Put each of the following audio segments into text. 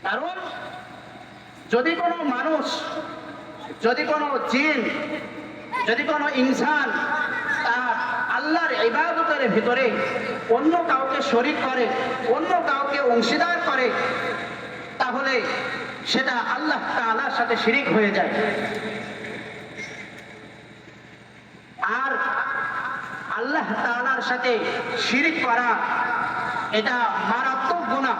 কারণ যদি কোনো মানুষ, যদি কোনো জিন, যদি কোনো ইনসান তার আল্লাহর ইবাদতের ভিতরে অন্য কাউকে শরীক করে, অন্য কাউকে অংশীদার করে, তাহলে সেটা আল্লাহ তাআলার সাথে শিরিক হয়ে যায়। আর আল্লাহ তাআলার সাথে শিরিক করা এটা মারাত্মক গুনাহ,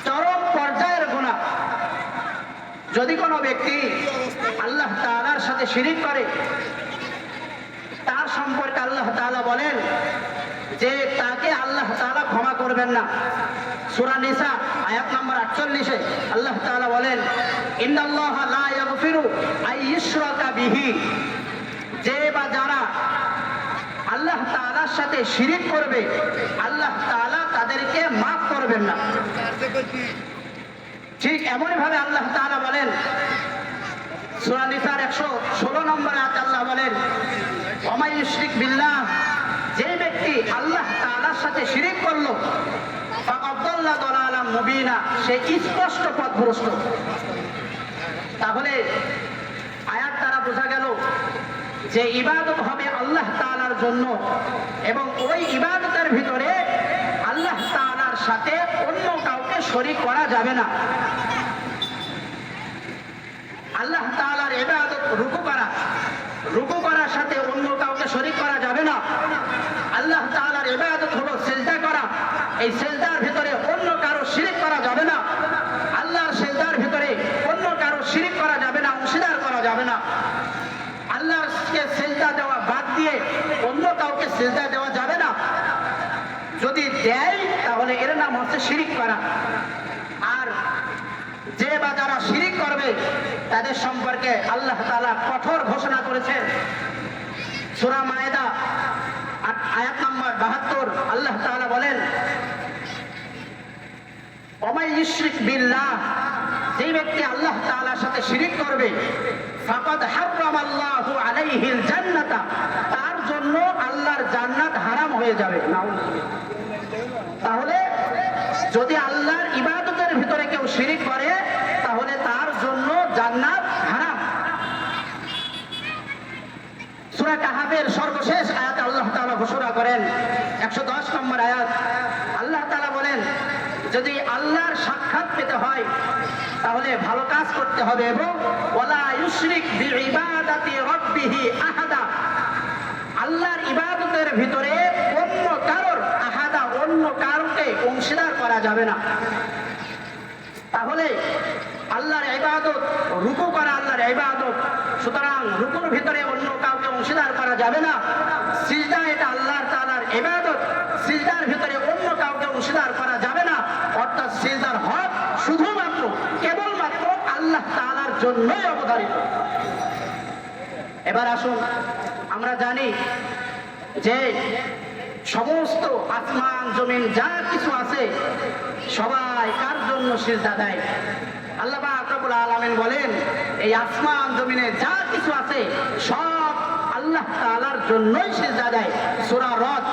চরম পর্যায়ের গুনাহ। যদি কোনো ব্যক্তি আল্লাহ তাআলার সাথে শিরিক করে, তার সম্পর্কে আল্লাহ তাআলা বলেন যে তাকে আল্লাহ তাআলা ক্ষমা করবেন না। সূরা নিসা আয়াত নম্বর 48-এ আল্লাহ তাআলা বলেন, ইন্নাল্লাহা লা ইয়াগফিরু আইয়ুশরাকা বিহি, যে বা যারা আল্লাহ তাআলার সাথে শিরিক করবে আল্লাহ তাআলা তাদেরকে মাফ করবেন না। ঠিক এমনই ভাবে আল্লাহ তাআলা বলেন সূরা নিসার 116 নম্বর আয়াতে আল্লাহ বলেন, ওয়া ইউশরিক বিল্লাহ, যে ব্যক্তি আল্লাহ তাআলার সাথে শিরিক করলো ফাকাদ দাল্লা দালালাম মুবিনা, সে স্পষ্ট পথভ্রষ্ট। তাহলে আয়াত দ্বারা বোঝা গেল যে ইবাদত হবে আল্লাহ তাআলার জন্য, এবং ওই ইবাদতের ভিতরে আল্লাহ তাআলার সাথে অন্য কাউকে শরীক করা যাবে না। আল্লাহ তাআলার ইবাদত রুকু করা, রুকু করার সাথে অন্য কাউকে শরীক করা যাবে না। আল্লাহ তাআলার ইবাদত হলো সিজদা করা, এই সিজদার ভিতরে অন্য কারো শিরিক করা যাবে না। আল্লাহর সিজদার ভিতরে অন্য কারো শিরিক করা যাবে না, অংশীদার করা যাবে না। আল্লাহকে সিজদা দেওয়া বাদ দিয়ে অন্য কাউকে সিজদা দেওয়া যাবে না। যদি দেয় তাহলে এর নাম হচ্ছে শিরিক করা। আর যে বা যারা শিরিক করবে তাদের সম্পর্কে আল্লাহ তাআলা কঠোর ঘোষণা করেছেন। সূরা মায়েদা আয়াত নম্বর 72 আল্লাহ তাআলা বলেন, ওয়া ইউশরিক বিল্লাহ, যে ব্যক্তি আল্লাহ তাআলার সাথে শিরিক করবে ফাকাদ হারামাল্লাহু আলাইহিল জান্নাতা, তার জন্য আল্লাহর জান্নাত হারাম হয়ে যাবে। তাহলে যদি আল্লাহর ইবাদতের ভিতরে কেউ শিরিক করে তাহলে তার জন্য জান্নাত হারাম। সূরা কাহাফের সর্বশেষ আয়াতে আল্লাহ তাআলা ঘোষণা করেন 110 নম্বর আয়াত, আল্লাহ তাআলা বলেন যদি আল্লাহর সাক্ষাৎ পেতে হয় তাহলে ভালো কাজ করতে হবে এবং ওয়ালা ইউশরিক বিইবাদাতি রাব্বিহি আহাদা, আল্লাহর ইবাদতের ভিতরে অন্য কারোর আহাদা, অন্য কারোকে অংশীদার করা যাবে না। তাহলে আল্লাহর ইবাদত, রুকু করা আল্লাহর ইবাদত, সুতরাং রুকুর ভিতরে অন্য কাউকে অংশীদার করা যাবে না। সিজদা এটা আল্লাহ তাআলার ইবাদত, সিজদার ভিতরে অন্য কাউকে অংশীদার করা যাবে না। অর্থাৎ সিজদার হক শুধুমাত্র কেবলমাত্র আল্লাহ তাআলার জন্যই অবধারিত। এবার আসুন, আমরা জানি যে সমস্ত আসমান জমিন যা কিছু আছে সবাই কার জন্য সিজদা দেয়? আল্লাহ পাক রব্বুল আলামিন বলেন এই আসমান জমিনে যা কিছু আছে সব আল্লাহ তাআলার জন্যই সিজদা দেয়। সূরা রদ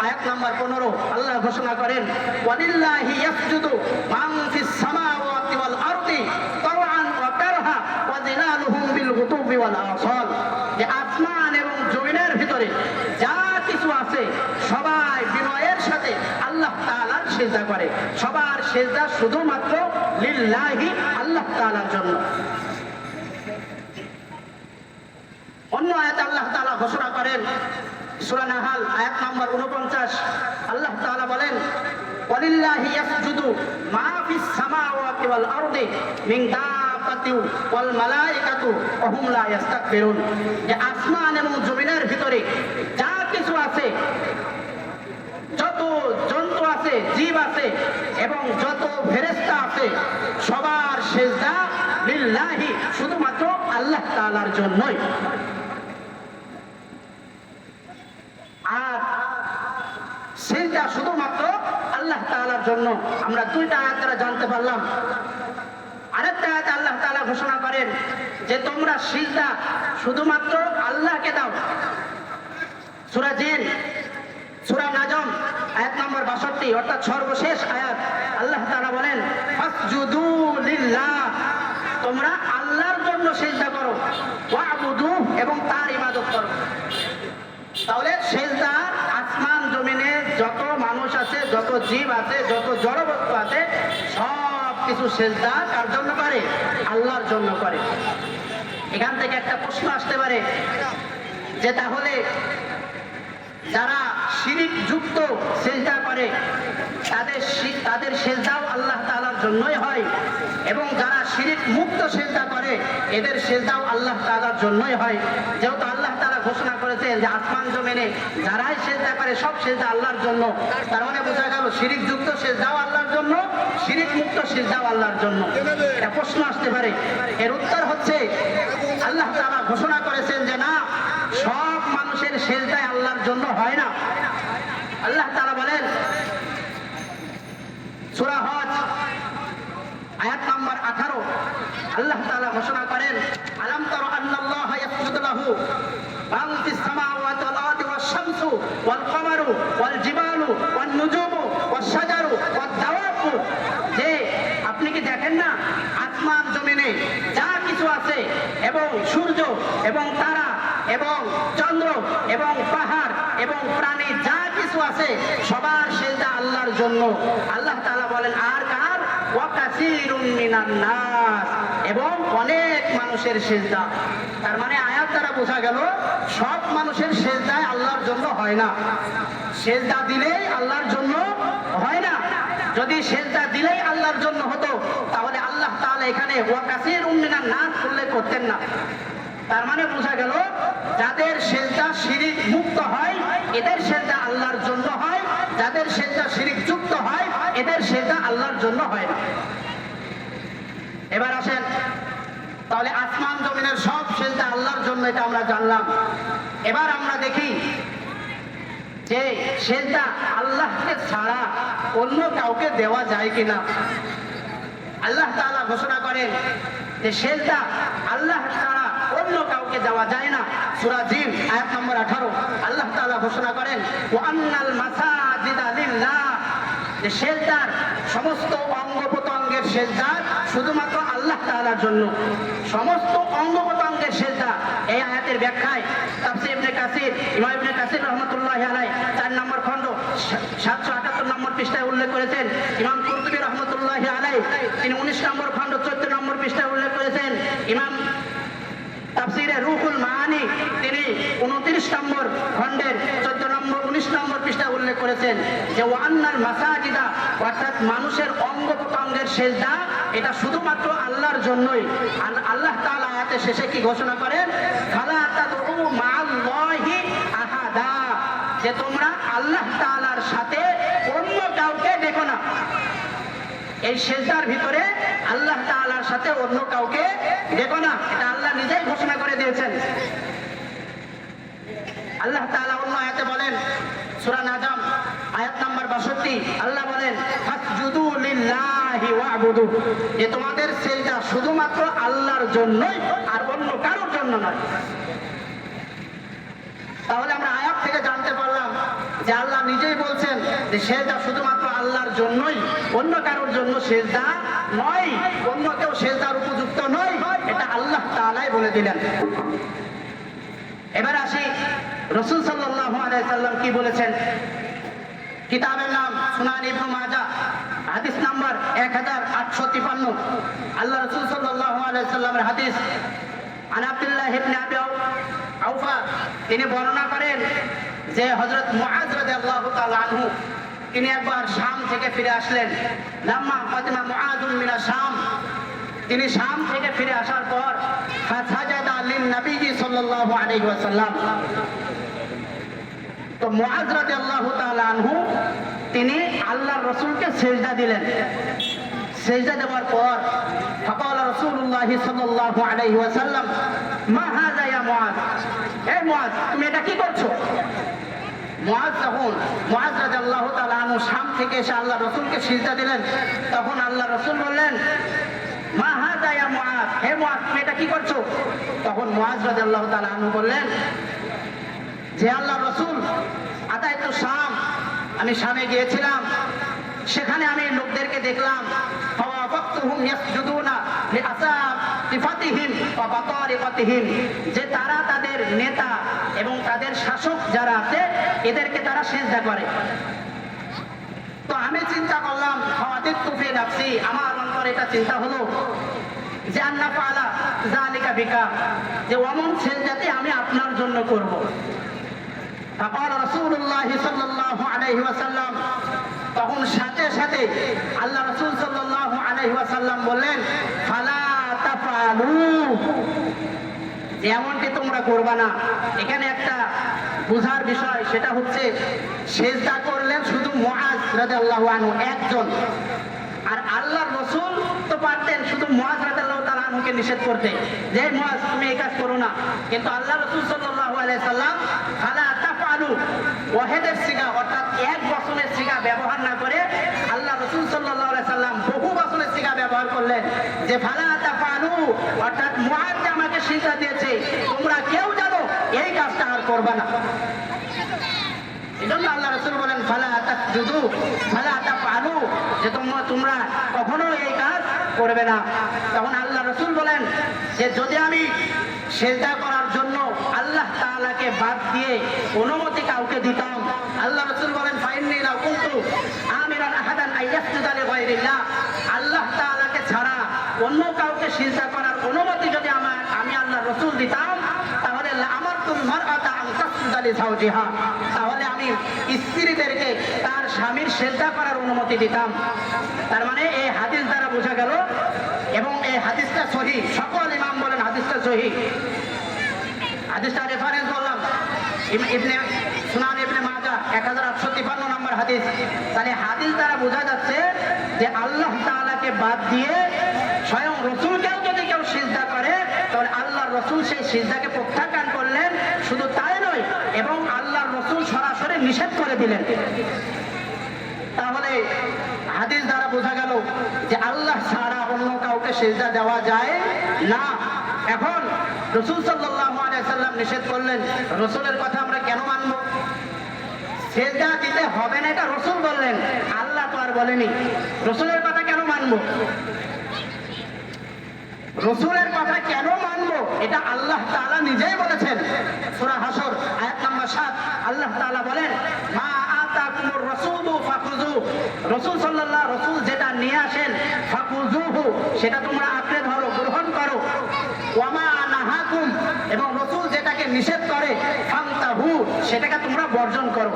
আয়াত নম্বর 15 আল্লাহ ঘোষণা করেন, ওয়ালিল্লাহি ইয়াসজুদু মান ফিস সামাওয়াতি ওয়াল আরদি তাওআন ওয়া কারহা ওয়া যিলালুহুম বিল গুতুবি ওয়াল আসাল, যে আসমান এবং জমিনের ভিতরে যা কিছু আছে সবাই বিনয়ের সাথে আল্লাহ তাআলার সিজদা করে। সবার সিজদা শুধুমাত্র লিল্লাহি, আল্লাহ তাআলার জন্য। অন্য আয়াতে আল্লাহ তাআলা ঘোষণা করেন সূরা নাহাল আয়াত নম্বর 49 আল্লাহ তাআলা বলেন, ওয়ালিল্লাহি ইয়াসজুদু মা ফিস সামাওয়াতি ওয়াল আরদি মিন দাব্বাতিন ওয়াল মালায়েকাতু ওয়া হুম লা ইস্তাকবিরুন, যে আসমান এবং জমিনের ভিতরে যা কিছু আছে, যত জন্তু আছে, জীব আছে এবং যত ফেরেশতা আছে সবার সিজদা লিল্লাহি, শুধুমাত্র আল্লাহ তাআলার জন্যই। আর সিজদা শুধুমাত্র আল্লাহ তাআলার জন্য। আমরা দুইটা আয়াত দ্বারা জানতে পারলাম। আরেকটা আয়াতে আল্লাহ তাআলা ঘোষণা করেন যে তোমরা সিজদা শুধুমাত্র আল্লাহকে দাও। সূরা জিন সূরা নাজম আয়াত নম্বর 62 অর্থাৎ সর্বশেষ আয়াত, আল্লাহ তাআলা বলেন ফাসজুদু এবং তার ইবাদত করব। তাহলে সেজদা আসমান জমিনে যত মানুষ আছে, যত জীব আছে, যত জড়বস্তু আছে, সব কিছু সেজদা কার জন্য করে? আল্লাহর জন্য করে। এখান থেকে একটা প্রশ্ন আসতে পারে যে তাহলে যারা শিরিক যুক্ত সেজদা করে তাদের সেজদাও আল্লাহ তাআলার জন্যই হয়, এবং যারা শিরিক মুক্ত সেজদা করে এদের সেজদাও আল্লাহ তাআলার জন্যই হয়। যেহেতু আল্লাহ তাআলা ঘোষণা করেছেন যে আসমান জমিনে যারাই সেজদা করে সব সেজদা আল্লাহর জন্য, তার মানে বোঝা গেল শিরিক যুক্ত সেজদাও আল্লাহর জন্য, শিরিক মুক্ত সেজদাও আল্লাহর জন্য। এটা প্রশ্ন আসতে পারে। এর উত্তর হচ্ছে আল্লাহ তাআলা ঘোষণা করেছেন যে না, সব মানুষের সেজদাই আল্লাহর জন্য হয় না। আল্লাহ তাআলা বলেন সূরা হজ আয়াত নাম্বার 18, আল্লাহ তাআলা ঘোষণা করেন, আলাম তারা আন্নাল্লাহা ইয়াসজুদু লাহু মান ফিস সামাওয়াতি ওয়াল আরদি ওয়াশ শামসু ওয়াল কমারু ওয়াল জিবালু ওয়ান নুজুমু ওয়াশ শাজারু ওয়াদ দাওয়াবু, যে আপনি কি দেখেন না আসমান জমিনে যা কিছু আছে, এবং সূর্য এবং তারা এবং চন্দ্র এবং পাহাড় এবং প্রাণী যা কিছু আছে সবার সেজদা আল্লাহর জন্য। আল্লাহ তাআলা বলেন আর কার? ওয়া কাসীরুম মিনান নাস, এবং অনেক মানুষের সেজদা। তার মানে আয়াত দ্বারা বোঝা গেল সব মানুষের সেজদায় আল্লাহর জন্য হয় না। সেজদা দিলেই আল্লাহর জন্য হয় না। যদি সেজদা দিলেই আল্লাহর জন্য হতো তাহলে আল্লাহ তাআলা এখানে ওয়া কাসীরুম মিনান নাস উল্লেখ করতেন না। তার মানে বোঝা গেল যাদের সেজদা শিরিক মুক্ত হয় এদের সেজদা আল্লাহর জন্য হয়, যাদের সেজদা শিরিক যুক্ত হয় এদের সেজদা আল্লাহর জন্য হয় না। এবার আসেন, তাহলে আসমান জমিনের সব সেজদা আল্লাহর জন্য, এটা আমরা জানলাম। এবার আমরা দেখি যে সেজদা আল্লাহকে ছাড়া অন্য কাউকে দেওয়া যায় কিনা। আল্লাহ তাআলা ঘোষণা করেন যে সেজদা আল্লাহ ছাড়া অন্য কাউকে দেওয়া যায় না। সূরা জিন আয়াত নম্বর 18, আল্লাহ তাআলা ঘোষণা করেন ওয়া আন্নাল মাসাজিদা লিল্লাহ, যে সেজদার সমস্ত অঙ্গ প্রত্যঙ্গের সেজদা শুধুমাত্র আল্লাহ তাআলার জন্য। সমস্ত অঙ্গ প্রত্যঙ্গের সেজদা, এই আয়াতের ব্যাখ্যায় তাফসীর ইবনে কাসির, ইমাম ইবনে কাসির রাহমাতুল্লাহি আলাইহি 4 নম্বর খণ্ড 778 নম্বর পৃষ্ঠায় উল্লেখ করেছেন। ইমাম কুরতুবী রাহমাতুল্লাহি আলাইহি তিনি 19 নম্বর খণ্ড 14 নম্বর পৃষ্ঠায় উল্লেখ করেছেন। ইমাম তাফসীরে রুহুল মাআনি তিনি 29 নম্বর খণ্ডের 14 নম্বর 19 নম্বর পৃষ্ঠায় উল্লেখ করেছেন যে ওয়ান্নাল মাসাজিদা, অর্থাৎ মানুষের অঙ্গ প্রত্যঙ্গের সেজদা এটা শুধুমাত্র আল্লাহর জন্যই। আল্লাহ তাআলা আয়াতের শেষে কি ঘোষণা করেন? ফালা তাদউ মাআল্লাহি আহাদা, যে তোমরা আল্লাহ তাআলার সাথে অন্য কাউকে ডেকো না। এই সেজদার ভিতরে আল্লাহ তাআলার সাথে অন্য কাউকে ডেকো না, এটা আল্লাহ নিজেই ঘোষণা করে দিয়েছেন। আল্লাহ তাআলা অন্য আয়াতে বলেন, সূরা নাজম আয়াত নাম্বার 62, আল্লাহ বলেন ফাসজুদু লিল্লাহি ওয়া'বুদু, যে তোমাদের সেজদা শুধুমাত্র আল্লাহর জন্যই আর অন্য কারোর জন্য নয়। তাহলে আমরা আয়াত থেকে জানতে পারলাম যে আল্লাহ নিজেই বলছেন যে সেজদা শুধুমাত্র আল্লাহর জন্যই, অন্য কারোর জন্য সেজদা নয়, অন্য কেউ সেজদার উপযুক্ত নয়, এটা আল্লাহ তাআলাই বলে দিলেন। এবার আসি রাসূল সাল্লাল্লাহু আলাইহি সাল্লাম কি বলেছেন। কিতাবের নাম সুনান ইবনে মাজাহ, হাদিস নাম্বার 1853, আল্লাহ রাসূল সাল্লাল্লাহু আলাইহি সাল্লামের হাদিস। আন আব্দুল্লাহ ইবনে আবি আওফা তিনি বর্ণনা করেন যে হযরত মুআয রাদিয়াল্লাহু তাআলা আনহু তিনি একবার শাম থেকে ফিরে আসলেন। লাম্মা কাদিমা মুআযুন মিনা শাম, তিনি শাম থেকে ফিরে আসার পর ফাসাজাদা লিন নবী সাল্লাল্লাহু আলাইহি ওয়াসাল্লাম, তো মুআয রাদিয়াল্লাহু তাআলা আনহু তিনি আল্লাহর রাসূলকে সিজদা দিলেন। সিজদা দেওয়ার পর ফাকালা রাসূলুল্লাহ সাল্লাল্লাহু আলাইহি ওয়াসাল্লাম মা হাযা ইয়া মুআয, হে মুআয তুমি এটা কি করছো? মুআয রাদিয়াল্লাহু তাআলা আনহু শাম থেকে এসে আল্লাহর রাসূলকে সিজদা দিলেন। তখন আল্লাহর রাসূল বললেন মা হাযা ইয়া মুআয, হে মুআয তুমি এটা কি করছো? তখন মুআয রাদিয়াল্লাহু তাআলা আনহু বললেন যে আল্লাহর রাসূল আতাইতু শাম, আমি শামে গিয়েছিলাম, সেখানে আমি লোকদেরকে দেখলাম ফাওয়াফাকতুহুম ইয়াসজুদুনা লিআসাফিফাতিহিম ওয়া বাতারিকাতিহিম, যে তারা তাদের নেতা এবং তাদের শাসক যারা আছে এদেরকে তারা সিজদা করে। তো আমি চিন্তা করলাম, ফাওয়াদিতু ফি নাফসি, আমার অন্তরে এটা চিন্তা হলো যে আন্না ফাআলা যালিকা বিকা, যে অমন সিজদাতে আমি আপনার জন্য করব। ফাকাল রাসূলুল্লাহ সাল্লাল্লাহু আলাইহি ওয়াসাল্লাম, তখন সাথে সাথে আল্লাহ রাসূল সাল্লাল্লাহু আলাইহি ওয়াসাল্লাম বললেন, ফালা তাফআলু, যেমনটি তোমরা করবা না। এখানে একটা বুঝার বিষয়, সেটা হচ্ছে সিজদা করলেন শুধু মুআজ রাদিয়াল্লাহু আনহু একজন, আর আল্লাহর রাসূল তো পারতেন শুধু মুআজ রাদিয়াল্লাহু তাআলা আনহুকে নিষেধ করতে, যে মুআজ তুমি এই কাজ করো না। কিন্তু আল্লাহ রাসূল সাল্লাল্লাহু আলাইহি সাল্লাম ফালা তাফআলু ওয়াহিদের সিগা, অর্থাৎ এক বচনের সিগা ব্যবহার না করে আল্লাহ রাসূল সাল্লাল্লাহু আলাইহি সাল্লাম বহু বচনের সিগা ব্যবহার করলেন, যে ফালা তাফআলু, অর্থাৎ মুআজ যে আমাকে সিজদা দিয়েছে তোমরা কেউ জানো এই কাজটা আর করবা না। এজন্য আল্লাহ রাসূল বলেন ফালা তাসজুদু ফালা তাফআলু, যে তোমরা কখনো এই কাজ করবে না। তখন আল্লাহ রাসূল বলেন যে যদি আমি সিজদা করার জন্য আল্লাহ তাআলাকে বাদ দিয়ে অনুমতি কাউকে দিতাম, আল্লাহ রাসূল বলেন ফাইন্নী লাউ কুনতু আমিরান আহাদান আইয়াসজুদা লিগায়রিল্লাহ, আল্লাহ তাআলাকে ছাড়া অন্য কাউকে সিজদা করার অনুমতি যদি আমি আল্লাহ রাসূল দিতাম, তাহলে আমারতুল মারআতা আন তাসজুদা লিজাওজিহা, তাহলে আমি স্ত্রীদেরকে তার স্বামীর সিজদা করার অনুমতি দিতাম। তার মানে এই হাদিস দ্বারা বোঝা গেল, এবং এই হাদিসটা সহিহ, সকল ইমাম বলেন হাদিসটা সহিহ। হাদিসটা রেফারেন্স বললাম ইবনে সুনান ইবনে মাজাহ 1853 নম্বর হাদিস। তাহলে হাদিস দ্বারা বোঝা যাচ্ছে যে আল্লাহ তাআলাকে বাদ দিয়ে স্বয়ং রাসূলকেও যদি কেউ সিজদা করে, তাহলে আল্লাহর রাসূল সেই সিজদাকে প্রত্যাখ্যান করলেন। শুধু তাই নয়, এবং আল্লাহর রাসূল সরাসরি নিষেধ করে দিলেন। তাহলে হাদিস দ্বারা বোঝা গেল যে আল্লাহ ছাড়া অন্য কাউকে সিজদা দেওয়া যায় না। এখন রাসূল সাল্লাল্লাহু আলাইহি সাল্লাম নিষেধ করলেন, রাসূলের কথা আমরা কেন মানব? সিজদা দিতে হবে না এটা রাসূল বললেন, আল্লাহ তো আর বলেনি। রাসূলের কথা কেন মানব? রাসূলের কথা কেন মানব? এটা আল্লাহ তাআলা নিজেই বলেছেন। সূরা হাসর আয়াত নম্বর 7 আল্লাহ তাআলা বলেন, মা আতাকুমুর রাসূলু ফাখুযু, রাসূল যেটা নিয়ে আসেন ফাখুযুহু, সেটা তোমরা আঁকড়ে ধরো, গ্রহণ করো। ওয়া মা নাহাকুম, এবং রাসূল যেটাকে নিষেধ করে ফান্তাহু, সেটাকে তোমরা বর্জন করো।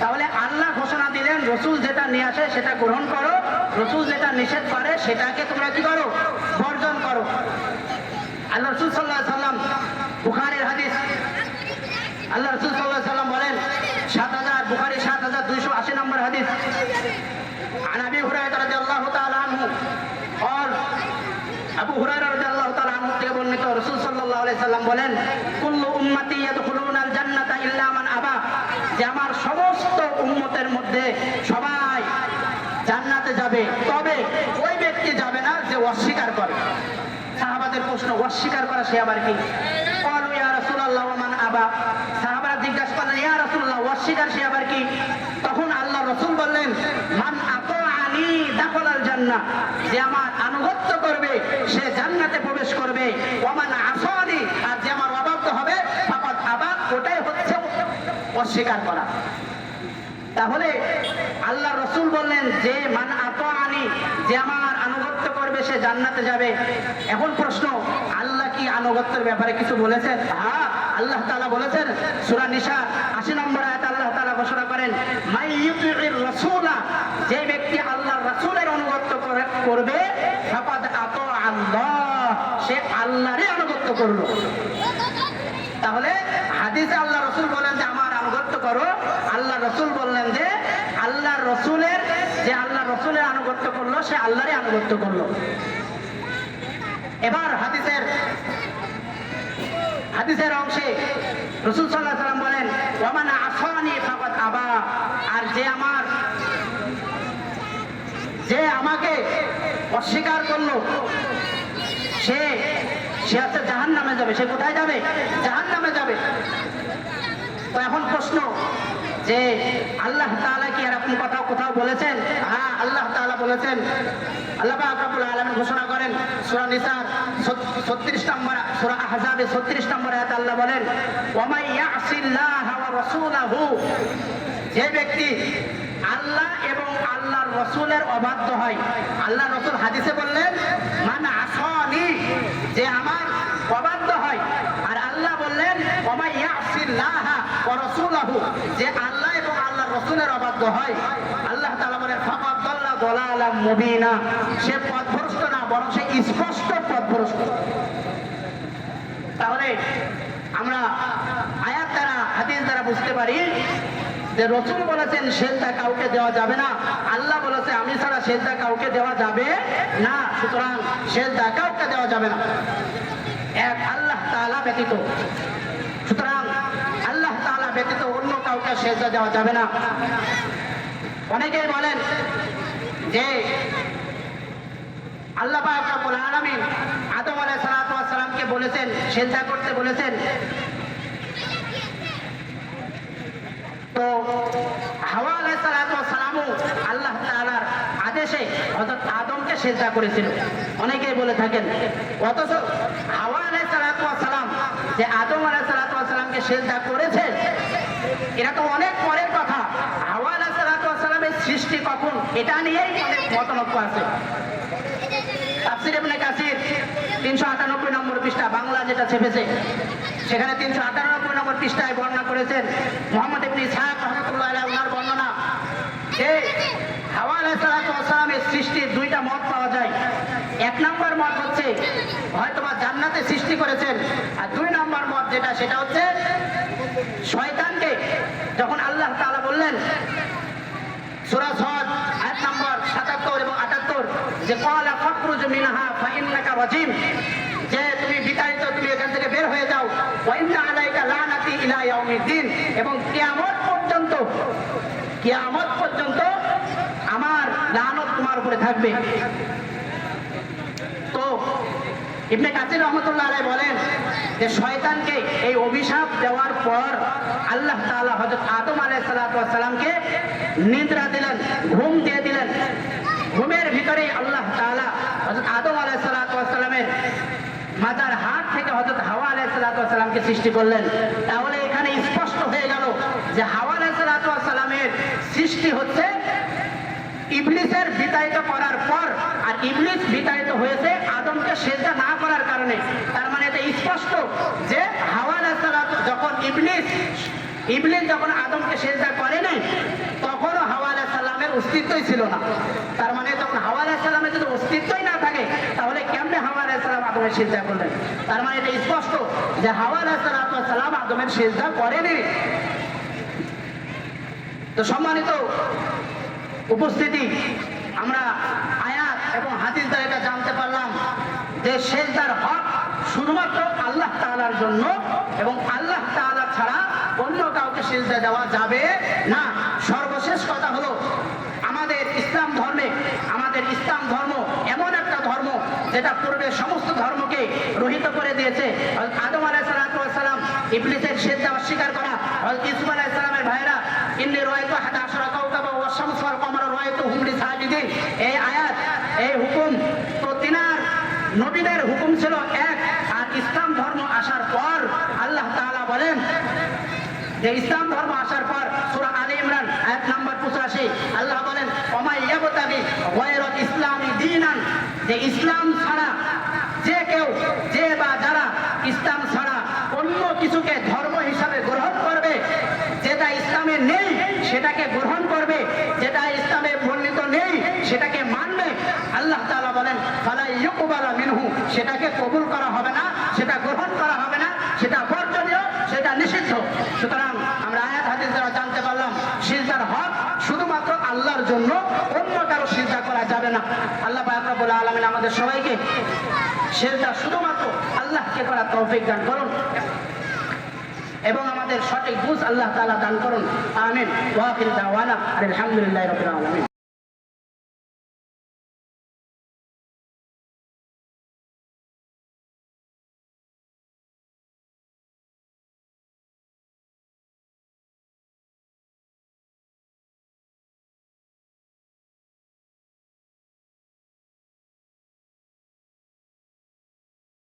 তাহলে আল্লাহ ঘোষণা দিলেন রাসূল যেটা নিয়ে আসে সেটা গ্রহণ করো, রাসূল যেটা নিষেধ করে সেটাকে তোমরা কি করো? বর্জন করো। আল্লাহ রাসূল সাল্লাল্লাহু আলাইহি সাল্লাম, বুখারীর হাদিস, আল্লাহ রাসূল সাল্লাল্লাহু আলাইহি সাল্লাম বলেন, বুখারী 7280 নম্বর হাদিস, عن ابي هريره رضي الله تعالى عنه قال, আবু হুরায়রা রাদিয়াল্লাহু তাআলা আনহু থেকে বর্ণিত, রাসূল সাল্লাল্লাহু আলাইহি সাল্লাম বলেন, কুল্লু উম্মতি ইয়াদখুলুনাল জান্নাতা ইল্লা মান আবা, যে আমার সমস্ত উম্মতের মধ্যে সবাই জান্নাতে যাবে, তবে ওই ব্যক্তি যাবে না যে অস্বীকার করে। সাহাবাদের প্রশ্ন, অস্বীকার করা সে আবার কি? ক্বালু ইয়া রাসূলুল্লাহ ওয়া মান আবা, সাহাবারা জিজ্ঞাসা করলেন, ইয়া রাসূলুল্লাহ অস্বীকার সে আবার কি? তখন আল্লাহ রাসূল বললেন, মান আতাআনি দাখালাল জান্নাহ, যে আমার আনুগত্য করবে সে জান্নাতে প্রবেশ করবে। ওয়া মান আসানি, আর যে আমার অবাধ্য হবে ফাকাদ আবা, ওটাই হচ্ছে অস্বীকার করা। তাহলে আল্লাহ রাসূল বললেন যে মান আতাআনি, যে আমার আনুগত্য করবে সে জান্নাতে যাবে। এখন প্রশ্ন, আল্লাহ কি আনুগত্যের ব্যাপারে কিছু বলেছেন? হ্যাঁ, আল্লাহ তাআলা বলেছেন, সূরা নিসা 80 নম্বর আয়াতে আল্লাহ তাআলা ঘোষণা করেন, মাই ইউতিউর রাসূলা, যে ব্যক্তি আল্লাহর রাসূলের আনুগত্য করবে ফাকাদ আতা আল্লাহ, সে আল্লাহরই আনুগত্য করলো। তাহলে হাদিসে আল্লাহ রাসূল বলেন যে আমার আনুগত্য করো, আল্লাহ রাসূল বললেন যে আল্লাহ রাসূলের আনুগত্য করলো সে আল্লাহরই আনুগত্য করলো। এবার হাদিসের অংশে রাসূল সাল্লাল্লাহু আলাইহি ওয়াসাল্লাম বলেন, ওয়া মান আসানি ফাকাদ আবা, আর যে আমাকে অস্বীকার করলো সে হচ্ছে জাহান্নামে যাবে। সে কোথায় যাবে? জাহান্নামে যাবে। তো এখন প্রশ্ন যে আল্লাহ তাআলা কি এরকম কথা কোথাও বলেছেন? হ্যাঁ, আল্লাহ তাআলা বলেছেন। আল্লাহ পাক রব্বুল আলামিন ঘোষণা করেন সূরা নিসা 36 নম্বর সূরা আহজাবে 36 নম্বর আয়াত আল্লাহ বলেন, ওয়া মান ইয়াসিল্লাহা ওয়া রাসূলাহু, যে ব্যক্তি আল্লাহ এবং আল্লাহর রাসূলের অবাধ্য হয়। আল্লাহ রাসূল হাদিসে বললেন, মান আসানি, যে আমার অবাধ্য হয়। আর আল্লাহ বললেন, ওয়া মান ইয়াসিল্লাহা ওয়া রাসূলাহু, যে আল্লাহ এবং আল্লাহর রাসূলের অবাধ্য হয়। আল্লাহ তাআলা বলেন, ফাকাদ দাল্লা দালালাম মুবিনা, সে পথভ্রষ্ট না, বরং সে স্পষ্ট পথভ্রষ্ট। তাহলে আমরা আয়াত দ্বারা, হাদিস দ্বারা বুঝতে পারি যে রাসূল বলেছেন সেজদা কাউকে দেওয়া যাবে না, আল্লাহ বলেছে আমি ছাড়া সেজদা কাউকে দেওয়া যাবে না। সুতরাং সেজদা কাউকে দেওয়া যাবে না এক আল্লাহ তাআলা ব্যতীত। সুতরাং আল্লাহ তাআলা ব্যতীত অন্য কাউকে সেজদা দেওয়া যাবে না। অনেকেই বলেন যে আল্লাহ পাক রব্বুল আলামিন আদম আলাইহিস সালাতু ওয়াস সালামকে বলেছেন, সেজদা করতে বলেছেন। তো হাওয়া আলাইহিস সালাতু ওয়াস সালামও আল্লাহ তাআলার আদেশে হযরত আদমকে সেজদা করেছিল, অনেকেই বলে থাকেন। অথচ হাওয়া আলাইহিস সালাতু ওয়াস সালাম যে আদম আলাইহিস সালাতু ওয়াস সালামকে সেজদা করেছে, এটা তো অনেক পরের কথা। হাওয়া আলাইহিস সালাতু ওয়াস সালামের সৃষ্টি কখন, এটা নিয়েই অনেক মতনৈক্য আছে। তাফসীর ইবনে কাসির 398 নম্বর পৃষ্ঠা, বাংলা যেটা ছেপেছে, সেখানে 398 নম্বর পৃষ্ঠায় বর্ণনা করেছেন মুহাম্মদ ইবনে ইসহাক রাহমাতুল্লাহ আলাইহি, ওনার বর্ণনা যে হাওয়া আলাইহিস সালাতু ওয়াস সালামের সৃষ্টির দুইটা মত পাওয়া যায়। এক নম্বর মত হচ্ছে হয়তোবা জান্নাতে সৃষ্টি করেছেন, আর দুই নম্বর মত যেটা, সেটা হচ্ছে শয়তানকে যখন আল্লাহ তাআলা বললেন সূরা সাদ আয়াত নম্বর 77 এবং 78, যে ক্বালা ফাখরুজ মিনহা ফাইন্নাকা রাজিম, যে তুমি বিতাড়িত, তুমি এখান থেকে বের হয়ে যাও। ওয়া ইন্না আলাইকা লানাতি ইলা ইয়াউমিদ্দিন, এবং কিয়ামত পর্যন্ত আমার লানত তোমার উপরে থাকবে। তো ইবনে কাসির রাহমাতুল্লাহ আলাইহি বলেন যে শয়তানকে এই অভিশাপ দেওয়ার পর আল্লাহ তাআলা হযরত আদম আলাইহিস সালাতু ওয়াস সালামকে নিদ্রা দিলেন, ঘুম দিয়ে দিলেন। ঘুমের ভিতরেই আল্লাহ তাআলা হযরত আদম আলাইহিস সালাতু ওয়াস সালামের মাথার হাত থেকে হযরত হাওয়া আলাইহিস সালাতু ওয়াস সালামকে সৃষ্টি করলেন। তাহলে এখানে স্পষ্ট হয়ে গেল যে হাওয়া আলাইহিস সালাতু ওয়াস সালামের সৃষ্টি হচ্ছে ইবলিসের বিতাড়িত করার পর, আর ইবলিস বিতাড়িত হয়েছে আদমকে সেজদা না করার কারণে। তার মানে এটা স্পষ্ট যে হাওয়া আলাইহিস সালাতু, যখন ইবলিস যখন আদমকে সেজদা করে নাই, তখনও হাওয়া আলাইহিস সালামের অস্তিত্বই ছিল না। তার মানে যখন হাওয়া আলাইহিস সালামের যদি অস্তিত্বই না থাকে, তাহলে কেমনে হাওয়া আলাইহিস সালাম আদমের সেজদা করলেন? তার মানে এটা স্পষ্ট যে হাওয়া আলাইহিস সালাম আদমের সেজদা করেনি। তো সম্মানিত উপস্থিতি, আমরা আয়াত এবং হাদিস দ্বারা এটা জানতে পারলাম যে সেজদার হক শুধুমাত্র আল্লাহ তাআলার জন্য, এবং আল্লাহ তাআলা ছাড়া অন্য কাউকে সেজদা দেওয়া যাবে না। সর্বশেষ কথা হলো, আমাদের ইসলাম ধর্ম এমন একটা ধর্ম যেটা পূর্বে সমস্ত ধর্মকে রহিত করে দিয়েছে। আদম আলাইহিস সালাতু ওয়াস সালাম ইবলিসের সেজদা অস্বীকার করা, ইউসুফ আলাইহিস সালামের ভাইরা ইন্নী রাআইতু 11 কাওকাবা ওয়া শামস ওয়াল কমারা রাআইতুহুম লি সাজিদিন, এই আয়াত, এই হুকুম তো তিনার নবীদের হুকুম ছিল এক। আর ইসলাম ধর্ম আসার পর আল্লাহ তাআলা বলেন যে ইসলাম ধর্ম আসার পর সূরা আলে ইমরান আয়াত নাম্বার 85, আল্লাহ বলেন ওয়া মান ইয়াবতাগি গায়রাল ইসলামি দীনান, যে ইসলাম ছাড়া যে বা যারা ইসলাম ছাড়া অন্য কিছুকে ধর্ম হিসাবে গ্রহণ করবে, যেটা ইসলামে নেই সেটাকে গ্রহণ করবে, যেটা ইসলামে বর্ণিত নেই সেটাকে মানবে, আল্লাহ তাআলা বলেন ফালা ইউকবালা মিনহু, সেটাকে কবুল করা হবে না, সেটা গ্রহণ করা হবে না, সেটা বর্জনীয়, সেটা নিষিদ্ধ। সুতরাং আমরা আয়াত হাদিস দ্বারা জানতে পারলাম সিজদার হক শুধুমাত্র আল্লাহর জন্য, অন্য কারো সিজদা করা যাবে না। আল্লাহ পাক রব্বুল আলামিন আমাদের সবাইকে সিজদা শুধুমাত্র আল্লাহকে করার তৌফিক দান করুন, এবং আমাদের সঠিক বুঝ আল্লাহ তাআলা দান করুন। আমিন। ওয়া আখিরু দাওয়ানা আলহামদুলিল্লাহি রাব্বিল আলামিন।